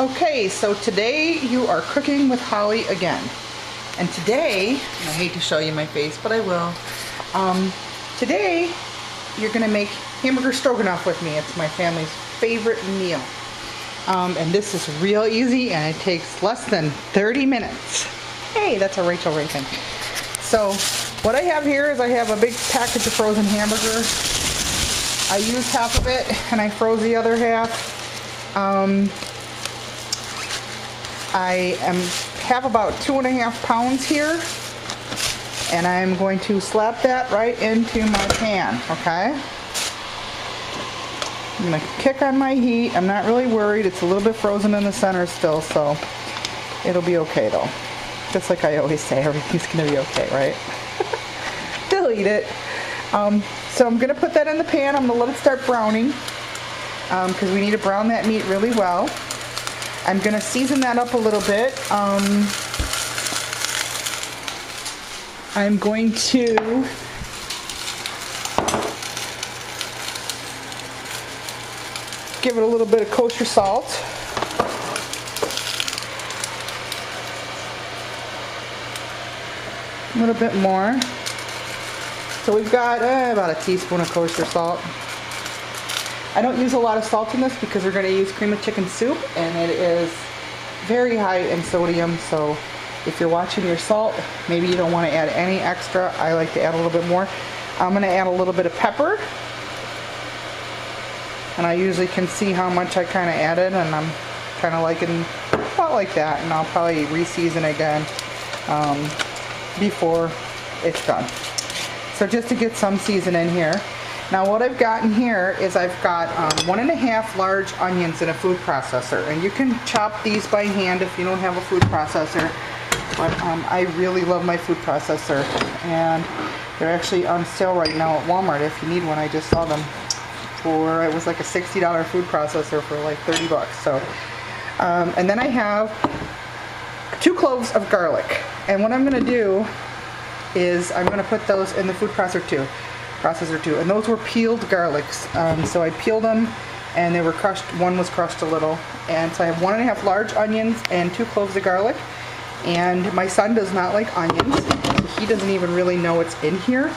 Okay, so today you are cooking with Holly again. And today, and I hate to show you my face, but I will. Today, you're gonna make Hamburger Stroganoff with me. It's my family's favorite meal. And this is real easy and it takes less than 30 minutes. Hey, that's a Rachel Ray thing. So, what I have here is I have a big package of frozen hamburger. I used half of it and I froze the other half. I have about 2.5 pounds here, and I'm going to slap that right into my pan, okay? I'm going to kick on my heat. I'm not really worried. It's a little bit frozen in the center still, so it'll be okay though. Just like I always say, everything's going to be okay, right? They'll eat it. So I'm going to put that in the pan. I'm going to let it start browning because we need to brown that meat really well. I'm going to season that up a little bit. I'm going to give it a little bit of kosher salt. A little bit more. So we've got about a teaspoon of kosher salt. I don't use a lot of salt in this because we're going to use cream of chicken soup and it is very high in sodium, so if you're watching your salt, maybe you don't want to add any extra. I like to add a little bit more. I'm going to add a little bit of pepper, and I usually can see how much I kind of added, and I'm kind of liking about like that, and I'll probably re-season again before it's done. So just to get some season in here. Now what I've got in here is I've got 1.5 large onions in a food processor, and you can chop these by hand if you don't have a food processor, but I really love my food processor, and they're actually on sale right now at Walmart if you need one. I just saw them for, it was like a $60 food processor for like 30 bucks. So, and then I have 2 cloves of garlic, and what I'm going to do is I'm going to put those in the food processor too, and those were peeled garlics. So I peeled them and they were crushed. One was crushed a little, and so I have 1.5 large onions and 2 cloves of garlic. And my son does not like onions. He doesn't even really know it's in here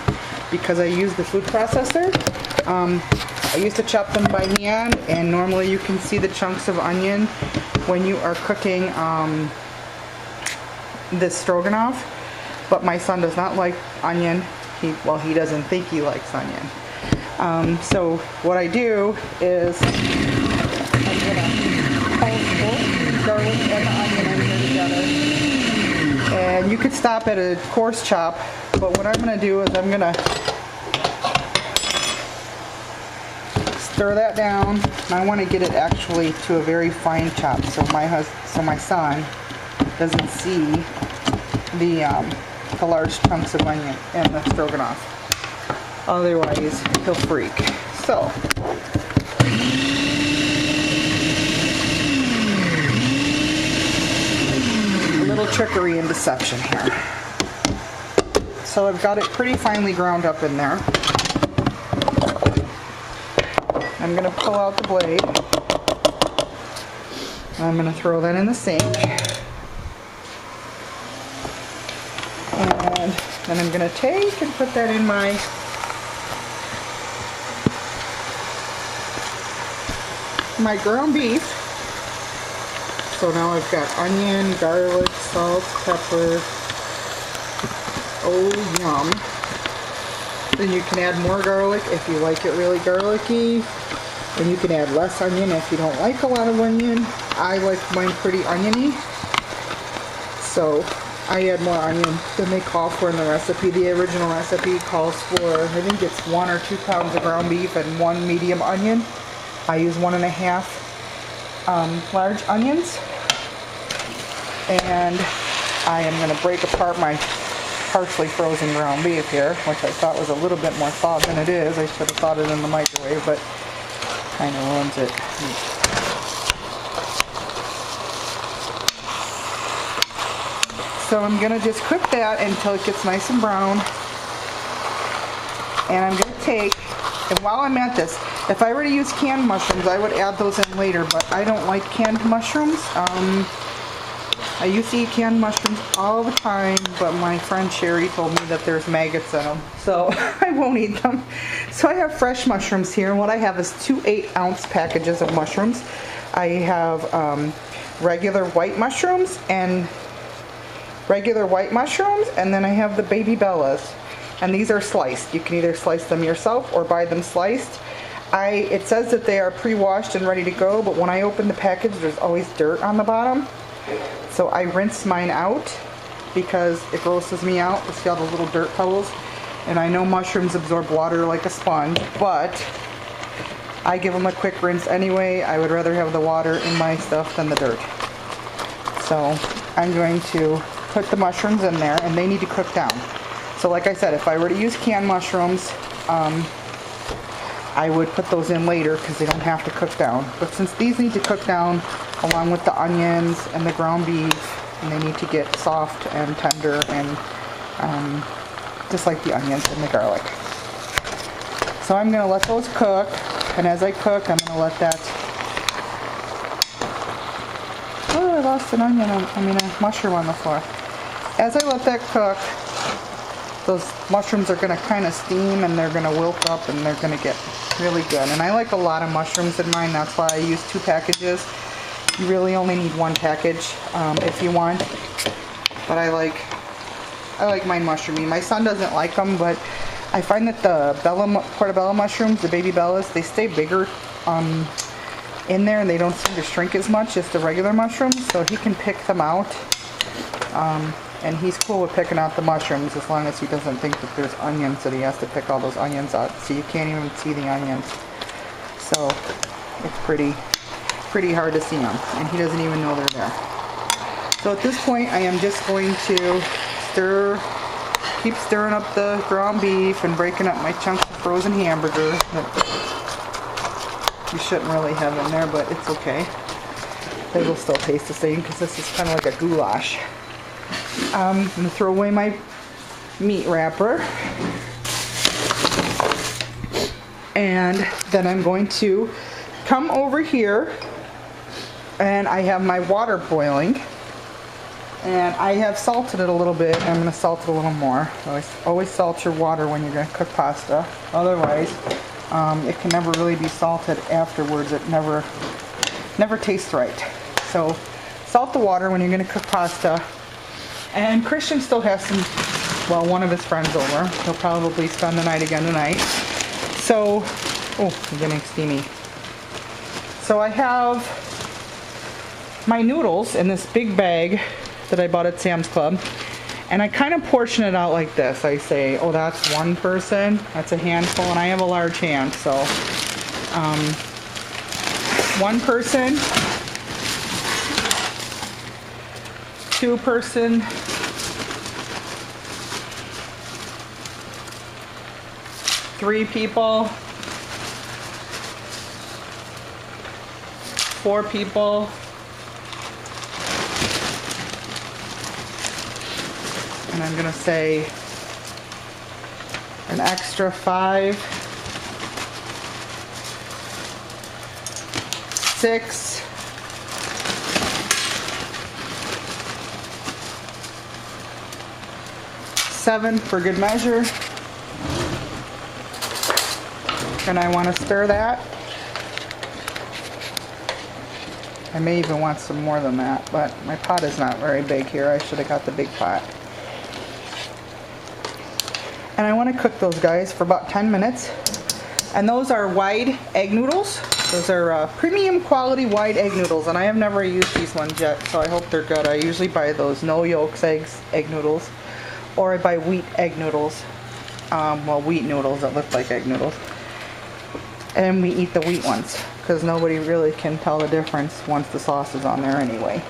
because I use the food processor. I used to chop them by hand, and normally you can see the chunks of onion when you are cooking this stroganoff, but my son does not like onion. He doesn't think he likes onion. So what I do is I'm going to pulse both the garlic and the onion in here together. And you could stop at a coarse chop, but what I'm going to do is I'm going to stir that down. I want to get it actually to a very fine chop, so my son doesn't see the large chunks of onion in the stroganoff. Otherwise, he'll freak. So, a little trickery and deception here. So I've got it pretty finely ground up in there. I'm going to pull out the blade. I'm going to throw that in the sink. And then I'm going to take and put that in my ground beef. So now I've got onion, garlic, salt, pepper. Oh, yum. Then you can add more garlic if you like it really garlicky. And you can add less onion if you don't like a lot of onion. I like mine pretty oniony, so I add more onion than they call for in the recipe. The original recipe calls for, I think it's 1 or 2 pounds of ground beef and 1 medium onion. I use 1.5 large onions. And I am going to break apart my partially frozen ground beef here, which I thought was a little bit more thawed than it is. I should have thawed it in the microwave, but kind of ruins it. So I'm going to just cook that until it gets nice and brown. And I'm going to take, and while I'm at this, If I were to use canned mushrooms, I would add those in later, but I don't like canned mushrooms. I used to eat canned mushrooms all the time, but my friend Sherry told me that there's maggots in them, so I won't eat them. So I have fresh mushrooms here, and what I have is 2 8-ounce packages of mushrooms. I have regular white mushrooms, and then I have the baby bellas, and these are sliced. You can either slice them yourself or buy them sliced. It says that they are pre-washed and ready to go, but when I open the package, there's always dirt on the bottom. So I rinse mine out because it grosses me out to see all the little dirt pebbles. And I know mushrooms absorb water like a sponge, but I give them a quick rinse anyway. I would rather have the water in my stuff than the dirt. So I'm going to put the mushrooms in there, and they need to cook down. So like I said, if I were to use canned mushrooms, I would put those in later because they don't have to cook down. But since these need to cook down along with the onions and the ground beef, and they need to get soft and tender and just like the onions and the garlic. So I'm going to let those cook, and as I cook, I'm going to let that... Oh, I lost an onion, a mushroom on the floor. As I let that cook, those mushrooms are going to kind of steam, and they're going to wilt up, and they're going to get really good. And I like a lot of mushrooms in mine. That's why I use 2 packages. You really only need 1 package if you want. But I like mine mushroomy. My son doesn't like them, but I find that the portobello mushrooms, the baby bellas, they stay bigger in there, and they don't seem to shrink as much as the regular mushrooms. So he can pick them out. And he's cool with picking out the mushrooms as long as he doesn't think that there's onions, that he has to pick all those onions out. So you can't even see the onions. So it's pretty hard to see them, and he doesn't even know they're there. So at this point, I am just going to keep stirring up the ground beef and breaking up my chunks of frozen hamburger that you shouldn't really have in there, but it's okay. They will still taste the same because this is kind of like a goulash. I'm going to throw away my meat wrapper, and then I'm going to come over here, and I have my water boiling, and I have salted it a little bit. I'm going to salt it a little more. Always salt your water when you're going to cook pasta, otherwise it can never really be salted afterwards. It never tastes right. So salt the water when you're going to cook pasta. And Christian still has one of his friends over. He'll probably spend the night again tonight. So, oh, I'm getting steamy. So I have my noodles in this big bag that I bought at Sam's Club. And I kind of portion it out like this. I say, oh, that's 1 person. That's a handful, and I have a large hand. So, 1 person, 2 person, 3 people, 4 people, and I'm gonna say an extra 5, 6, 7 for good measure. And I want to stir that. I may even want some more than that, but my pot is not very big here. I should have got the big pot. And I want to cook those guys for about 10 minutes. And those are wide egg noodles. Those are premium quality wide egg noodles, and I have never used these ones yet, so I hope they're good. I usually buy those no yolks egg noodles, or I buy wheat egg noodles. Wheat noodles that look like egg noodles. And we eat the wheat ones because nobody really can tell the difference once the sauce is on there anyway.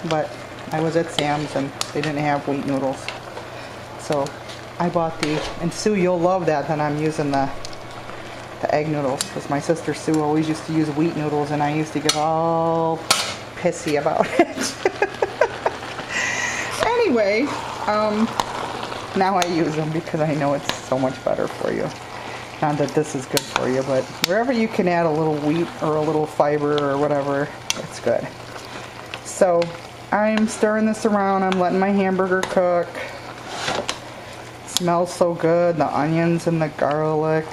But I was at Sam's and they didn't have wheat noodles, so I bought these. And Sue, you'll love that I'm using the egg noodles, because my sister Sue always used to use wheat noodles, and I used to get all pissy about it. Anyway, now I use them because I know it's so much better for you. Not that this is good for you, but wherever you can add a little wheat or a little fiber or whatever, it's good. So I'm stirring this around. I'm letting my hamburger cook. It smells so good. The onions and the garlic.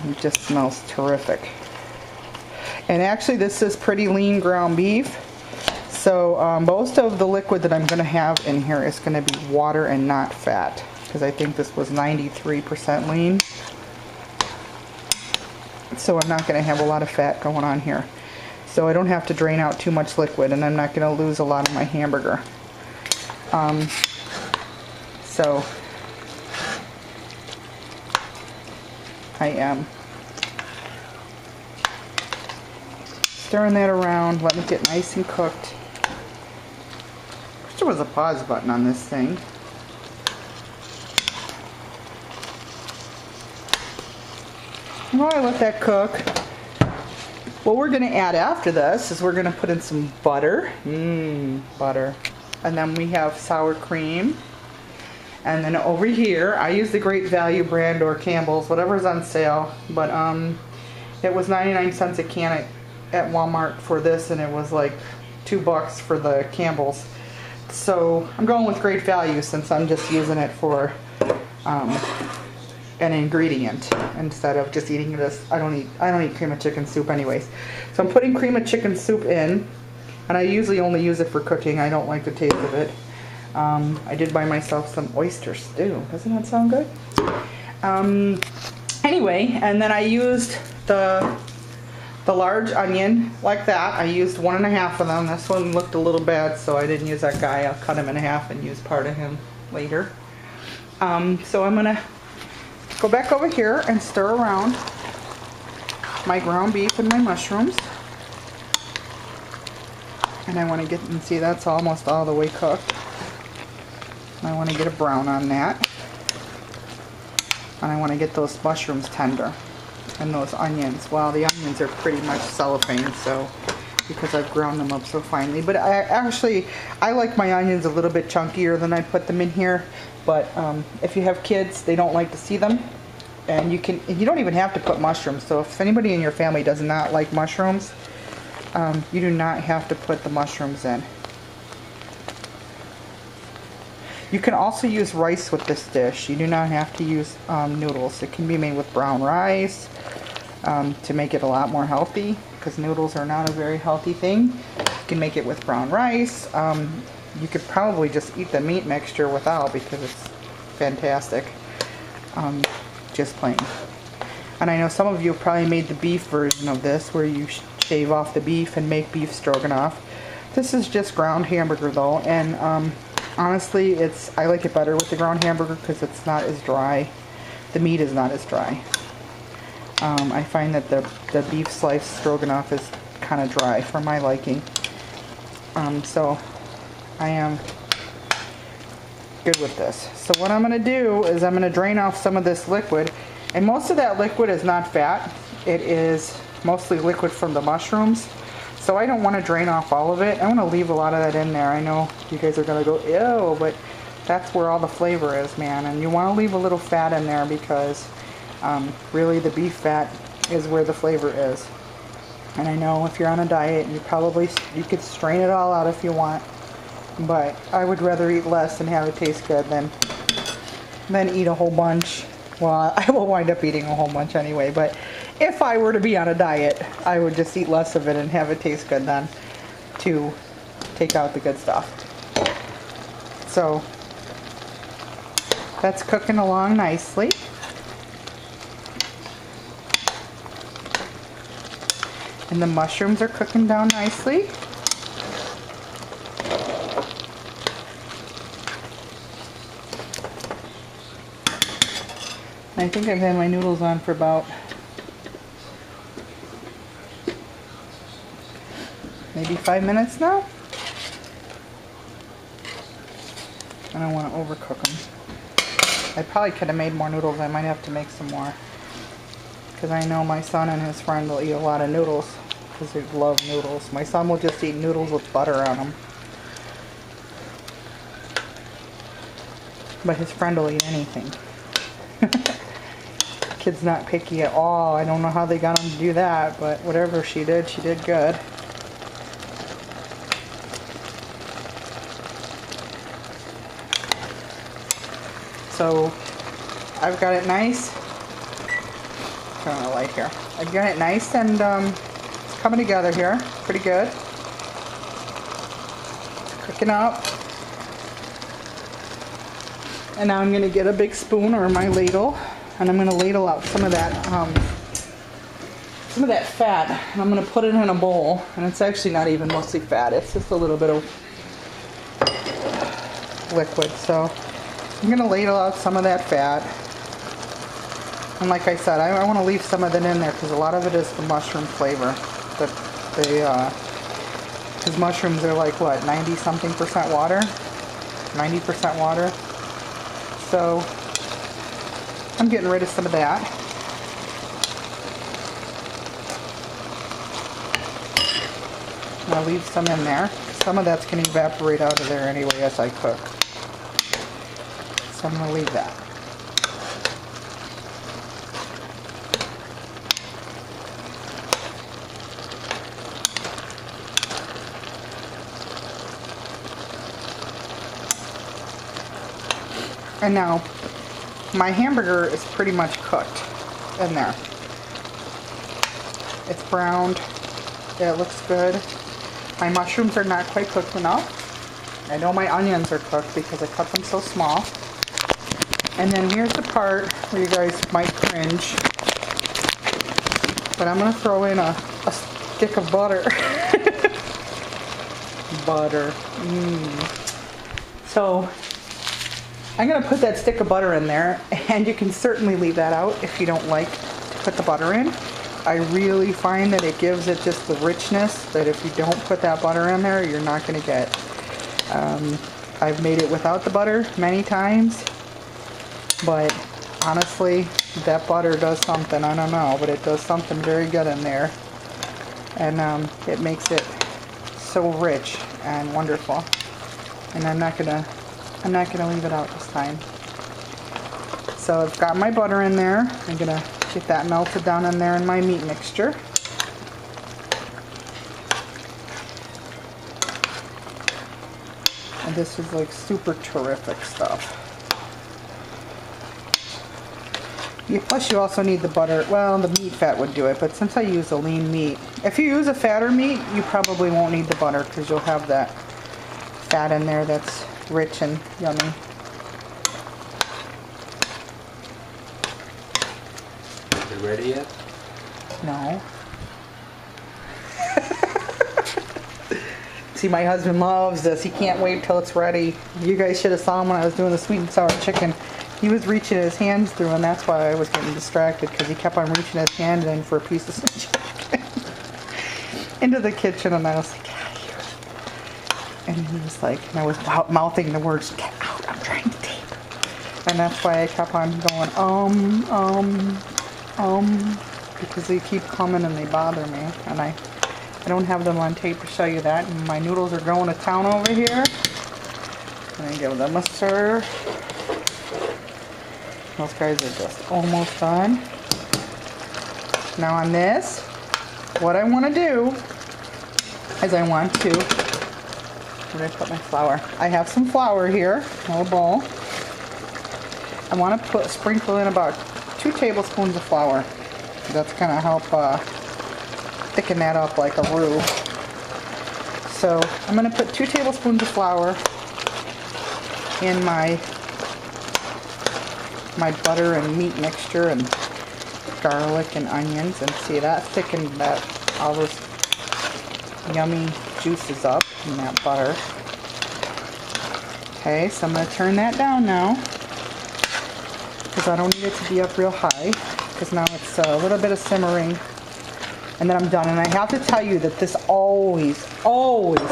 It just smells terrific. And actually this is pretty lean ground beef. So most of the liquid that I'm going to have in here is going to be water and not fat. Because I think this was 93% lean. So I'm not going to have a lot of fat going on here. So I don't have to drain out too much liquid, and I'm not going to lose a lot of my hamburger. So I am stirring that around, letting it get nice and cooked. Wish there was a pause button on this thing. While I let that cook, what we're going to add after this is we're going to put in some butter. Butter. And then we have sour cream. And then over here, I use the Great Value brand or Campbell's, whatever's on sale. But it was 99 cents a can at Walmart for this, and it was like $2 for the Campbell's. So I'm going with Great Value since I'm just using it for an ingredient instead of just eating this. I don't eat cream of chicken soup anyways. So I'm putting cream of chicken soup in, and I usually only use it for cooking. I don't like the taste of it. I did buy myself some oyster stew. Doesn't that sound good? Anyway, and then I used the large onion like that. I used 1.5 of them. This one looked a little bad, so I didn't use that guy. I'll cut him in half and use part of him later. So I'm gonna go back over here and stir around my ground beef and my mushrooms. And I want to get, and see that's almost all the way cooked. I want to get a brown on that. And I want to get those mushrooms tender. And those onions. Well, the onions are pretty much cellophane, so because I've ground them up so finely. But I like my onions a little bit chunkier than I put them in here. But if you have kids, they don't like to see them. And you don't even have to put mushrooms. So if anybody in your family does not like mushrooms, you do not have to put the mushrooms in. You can also use rice with this dish. You do not have to use noodles. It can be made with brown rice to make it a lot more healthy, because noodles are not a very healthy thing. You can make it with brown rice. You could probably just eat the meat mixture without, because it's fantastic. Just plain. And I know some of you have probably made the beef version of this, where you shave off the beef and make beef stroganoff. This is just ground hamburger though, and honestly, I like it better with the ground hamburger because it's not as dry. The meat is not as dry. I find that the beef slice stroganoff is kind of dry for my liking. So I am good with this. So what I'm going to do is I'm going to drain off some of this liquid. And most of that liquid is not fat. It is mostly liquid from the mushrooms. So I don't want to drain off all of it. I want to leave a lot of that in there. I know you guys are going to go, ew, but that's where all the flavor is, man. And you want to leave a little fat in there because really the beef fat is where the flavor is. And I know if you're on a diet, you could strain it all out if you want. But I would rather eat less and have it taste good than eat a whole bunch. Well, I will wind up eating a whole bunch anyway, but if I were to be on a diet, I would just eat less of it and have it taste good then to take out the good stuff. So that's cooking along nicely. And the mushrooms are cooking down nicely. I think I've had my noodles on for about maybe 5 minutes now. I don't want to overcook them. I probably could have made more noodles. I might have to make some more, because I know my son and his friend will eat a lot of noodles because they love noodles. My son will just eat noodles with butter on them, but his friend will eat anything. kid's not picky at all. I don't know how they got him to do that, but whatever she did good. So I've got it nice. Turn on the light here. I've got it nice and it's coming together here. Pretty good. Cooking up. And now I'm going to get a big spoon or my ladle, and I'm going to ladle out some of that fat, and I'm going to put it in a bowl. And it's actually not even mostly fat, it's just a little bit of liquid. So I'm going to ladle out some of that fat. And like I said, I want to leave some of it in there because a lot of it is the mushroom flavor. Because mushrooms are like what, 90-something% water, 90% water. So I'm getting rid of some of that. And I'll leave some in there. Some of that's going to evaporate out of there anyway as I cook. So I'm going to leave that. And now, my hamburger is pretty much cooked in there. It's browned. It looks good. My mushrooms are not quite cooked enough. I know my onions are cooked because I cut them so small. And then here's the part where you guys might cringe. But I'm going to throw in a stick of butter. Butter. So I'm going to put that stick of butter in there, and you can certainly leave that out if you don't like to put the butter in. I really find that it gives it just the richness that if you don't put that butter in there, you're not going to get. I've made it without the butter many times, but honestly, that butter does something. I don't know, but it does something very good in there, and it makes it so rich and wonderful. And I'm not gonna leave it out this time. So I've got my butter in there. I'm gonna get that melted down in there in my meat mixture. And this is like super terrific stuff. Plus you also need the butter. Well, the meat fat would do it, but since I use a lean meat, if you use a fatter meat, you probably won't need the butter because you'll have that fat in there that's rich and yummy. Is it ready yet? No. See, my husband loves this. He can't wait till it's ready. You guys should have saw him when I was doing the sweet and sour chicken. He was reaching his hands through, and that's why I was getting distracted, because he kept on reaching his hand in for a piece of chicken into the kitchen, and I was like, get out of here. And he was like, and I was mouthing the words, get out, I'm trying to tape. And that's why I kept on going, because they keep coming and they bother me. And I don't have them on tape to show you that. And my noodles are going to town over here. And I give them a stir. Those guys are just almost done. Now on this, what I want to do is I want to, where did I put my flour? I have some flour here, a little bowl. I want to sprinkle in about 2 tablespoons of flour. That's going to help thicken that up like a roux. So I'm going to put 2 tablespoons of flour in my butter and meat mixture and garlic and onions, and see that thickened that all those yummy juices up in that butter. Okay, so I'm going to turn that down now because I don't need it to be up real high, because now it's a little bit of simmering, and then I'm done. And I have to tell you that this always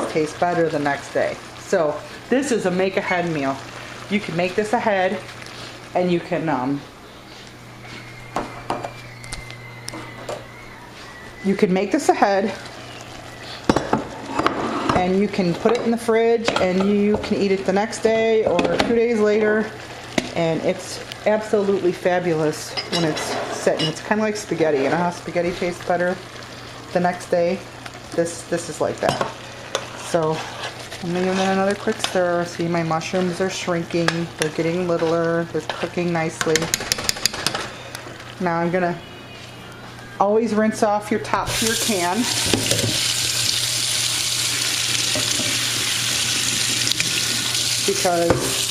tastes better the next day. So this is a make ahead meal. You can make this ahead, and you can make this ahead, and you can put it in the fridge, and you can eat it the next day or 2 days later, and it's absolutely fabulous when it's sit, and it's kind of like spaghetti. You know how spaghetti tastes better the next day? This is like that. So I'm gonna give them another quick stir. See, my mushrooms are shrinking. They're getting littler. They're cooking nicely. Now I'm gonna always rinse off your top of your can. Because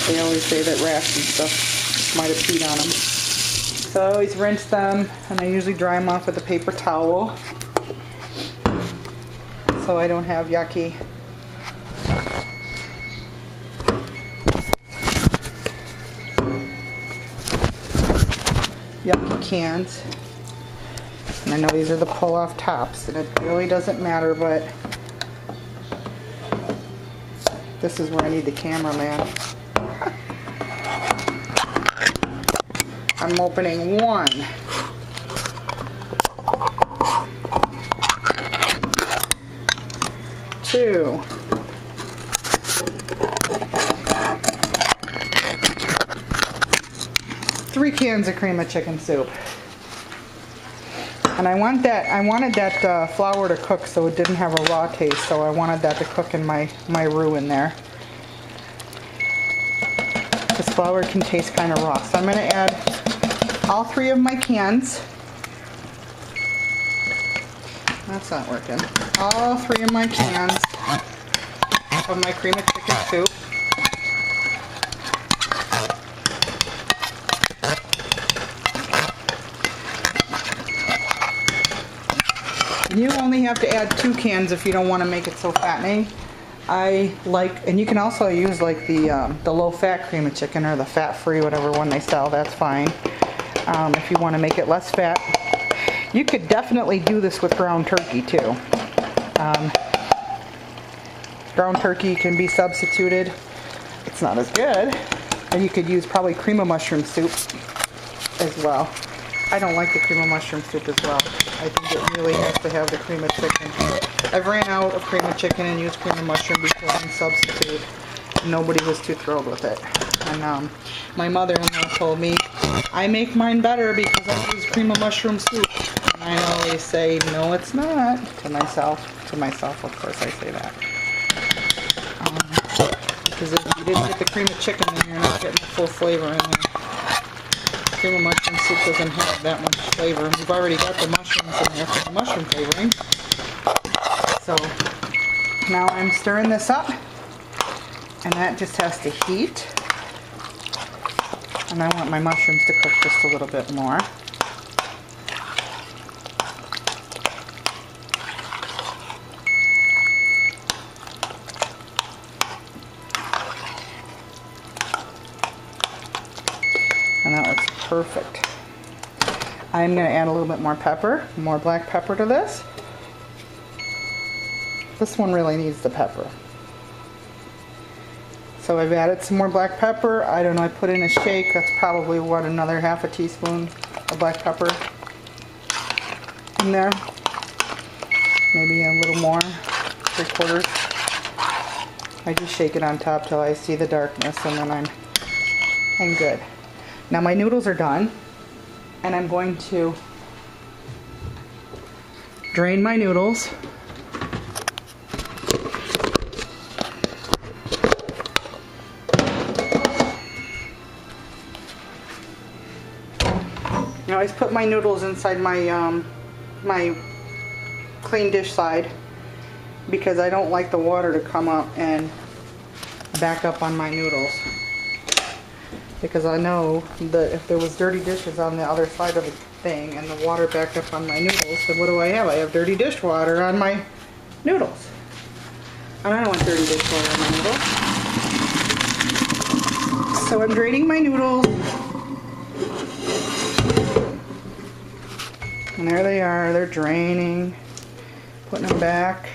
they always say that rats and stuff might have peed on them. So I always rinse them, and I usually dry them off with a paper towel so I don't have yucky cans. And I know these are the pull-off tops, and it really doesn't matter, but this is where I need the cameraman. I'm opening one. Two. Three cans of cream of chicken soup. And I wanted that flour to cook so it didn't have a raw taste, so I wanted that to cook in my roux in there. This flour can taste kind of raw. So I'm going to add all three of my cans. That's not working. All three of my cans of my cream of chicken soup. You only have to add 2 cans if you don't want to make it so fattening. And you can also use like the low-fat cream of chicken or the fat-free, whatever one they sell. That's fine. If you want to make it less fat, you could definitely do this with ground turkey too. Ground turkey can be substituted. It's not as good, and you could use probably cream of mushroom soup as well. I don't like the cream of mushroom soup as well. I think it really has to have the cream of chicken. I've ran out of cream of chicken and used cream of mushroom before and substitute. Nobody was too thrilled with it. And my mother-in-law told me I make mine better because I use cream of mushroom soup. And I always say, no, it's not, to myself. To myself, of course, I say that. Because if you didn't get the cream of chicken, then you're not getting the full flavor in there. Cream of mushroom soup doesn't have that much flavor. We've already got the mushrooms in there for the mushroom flavoring. So now I'm stirring this up, and that just has to heat. And I want my mushrooms to cook just a little bit more. And that looks perfect. I'm going to add a little bit more pepper, more black pepper to this. This one really needs the pepper. So I've added some more black pepper. I don't know, I put in a shake. That's probably what, another half a teaspoon of black pepper in there. Maybe a little more, 3/4. I just shake it on top till I see the darkness, and then I'm good. Now my noodles are done, and I'm going to drain my noodles. I always put my noodles inside my my clean dish side because I don't like the water to come up and back up on my noodles. Because I know that if there was dirty dishes on the other side of the thing and the water backed up on my noodles, then what do I have? I have dirty dishwater on my noodles. And I don't want dirty dishwater on my noodles. So I'm draining my noodles. And there they are, they're draining. Putting them back.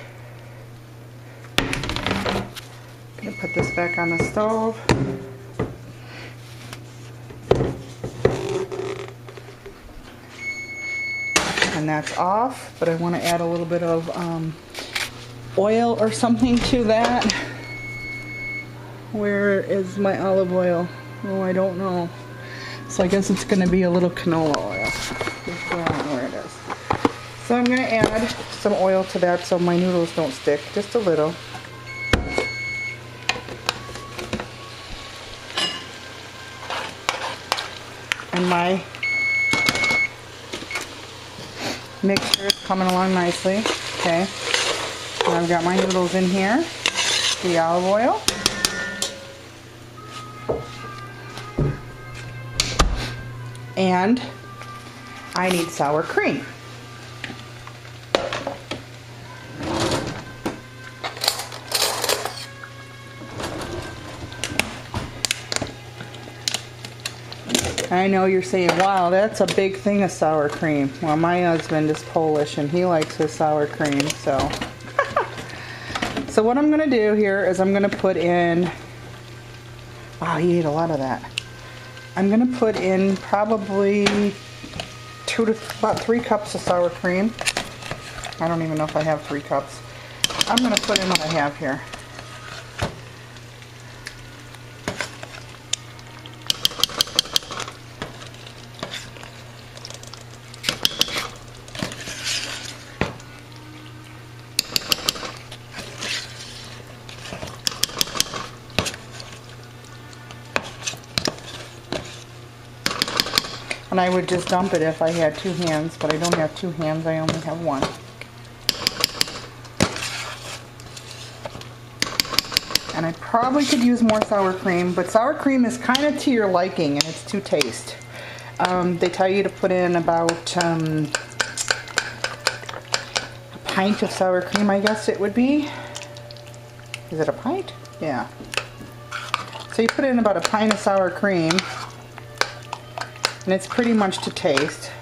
Gonna put this back on the stove. And that's off, but I want to add a little bit of oil or something to that. Where is my olive oil? Oh, I don't know. So I guess it's going to be a little canola oil. Where it is. So I'm going to add some oil to that so my noodles don't stick, just a little. And my mixture is coming along nicely. Okay. And I've got my noodles in here, the olive oil. And I need sour cream. I know you're saying, wow, that's a big thing of sour cream. Well, my husband is Polish and he likes his sour cream, so. So what I'm gonna do here is I'm gonna put in, wow, he ate a lot of that. I'm gonna put in probably about 3 cups of sour cream. I don't even know if I have 3 cups. I'm gonna put in what I have here. And I would just dump it if I had 2 hands, but I don't have 2 hands, I only have 1. And I probably could use more sour cream, but sour cream is kind of to your liking and it's to taste. They tell you to put in about a pint of sour cream, I guess it would be. Is it a pint? Yeah. So you put in about a pint of sour cream. And it's pretty much to taste.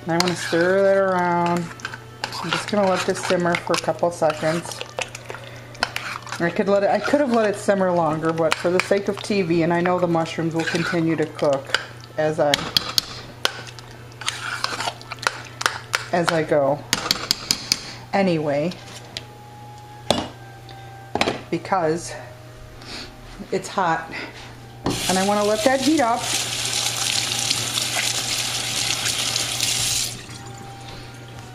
And I want to stir that around. I'm just going to let this simmer for a couple seconds. I could have let it simmer longer, but for the sake of TV, and I know the mushrooms will continue to cook as I go. Anyway, because it's hot, and I want to let that heat up.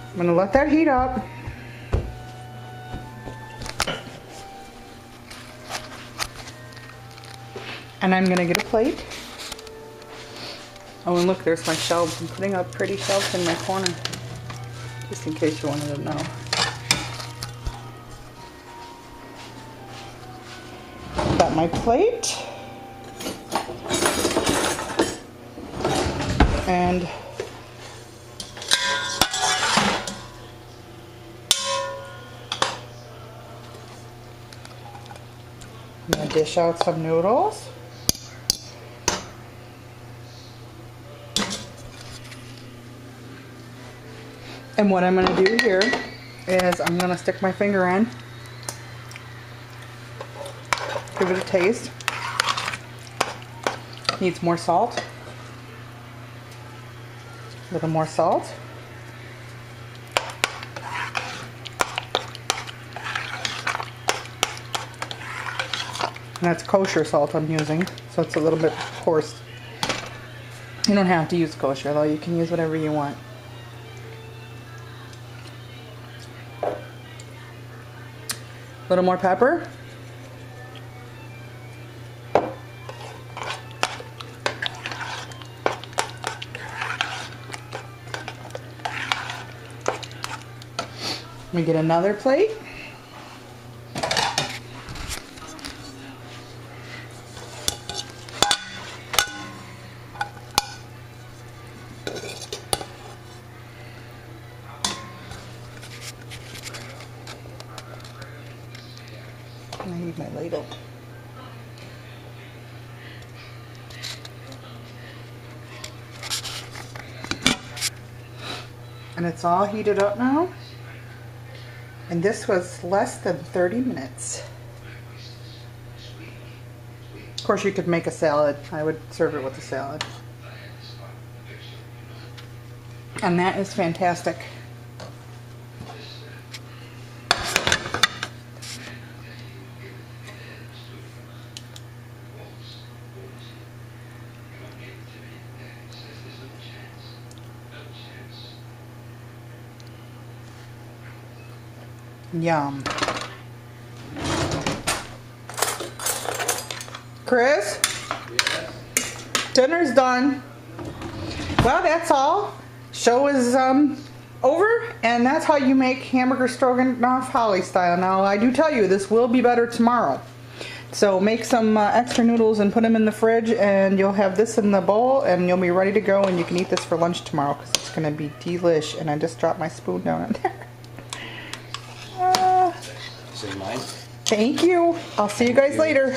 I'm going to let that heat up. And I'm going to get a plate. Oh, and look, there's my shelves. I'm putting up pretty shelves in my corner. Just in case you wanted to know. Got my plate. And I'm going to dish out some noodles. And what I'm going to do here is I'm going to stick my finger in, give it a taste. Needs more salt. A little more salt. And that's kosher salt I'm using, so it's a little bit coarse. You don't have to use kosher though, you can use whatever you want. A little more pepper. Let me get another plate. I need my ladle. And it's all heated up now. And this was less than 30 minutes. Of course, you could make a salad. I would serve it with a salad. And that is fantastic. Yum. Chris? Dinner's done. Well, that's all. Show is over, and that's how you make hamburger stroganoff Holly style. Now, I do tell you, this will be better tomorrow. So make some extra noodles and put them in the fridge, and you'll have this in the bowl, and you'll be ready to go, and you can eat this for lunch tomorrow because it's going to be delish. And I just dropped my spoon down in there. Is it mine? Thank you. I'll see you guys later.